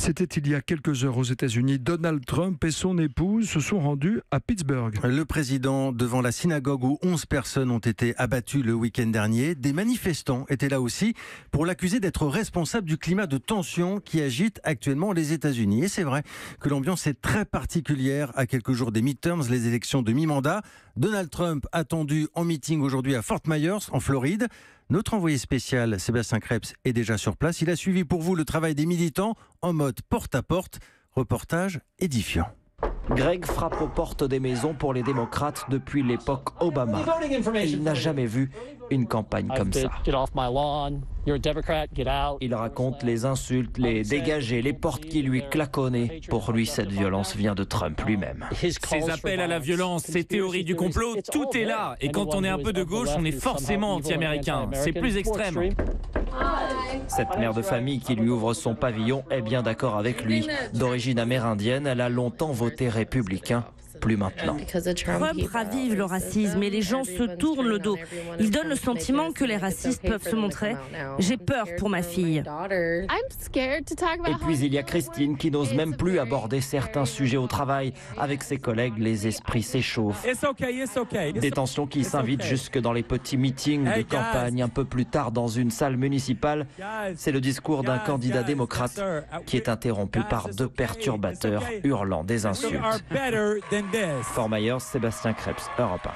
C'était il y a quelques heures aux États-Unis. Donald Trump et son épouse se sont rendus à Pittsburgh. Le président devant la synagogue où 11 personnes ont été abattues le week-end dernier. Des manifestants étaient là aussi pour l'accuser d'être responsable du climat de tension qui agite actuellement les États-Unis. Et c'est vrai que l'ambiance est très particulière à quelques jours des midterms, les élections de mi-mandat. Donald Trump attendu en meeting aujourd'hui à Fort Myers, en Floride. Notre envoyé spécial, Sébastien Krebs, est déjà sur place. Il a suivi pour vous le travail des militants en mode porte-à-porte. Reportage édifiant. Greg frappe aux portes des maisons pour les démocrates depuis l'époque Obama. Il n'a jamais vu une campagne comme ça. Il raconte les insultes, les dégagés, les portes qui lui claconnaient. Pour lui, cette violence vient de Trump lui-même. Ces appels à la violence, ces théories du complot, tout est là. Et quand on est un peu de gauche, on est forcément anti-américain. C'est plus extrême. Cette mère de famille qui lui ouvre son pavillon est bien d'accord avec lui. D'origine amérindienne, elle a longtemps voté républicain. Plus maintenant. Trump ravive le racisme et les gens se tournent le dos. Il donne le sentiment que les racistes peuvent se montrer. J'ai peur pour ma fille. Et puis il y a Christine qui n'ose même plus aborder certains sujets au travail. Avec ses collègues, les esprits s'échauffent. Des tensions qui s'invitent jusque dans les petits meetings de campagne un peu plus tard dans une salle municipale. C'est le discours d'un candidat démocrate qui est interrompu par deux perturbateurs hurlant des insultes. Fort Myers, Sébastien Krebs, Europe 1.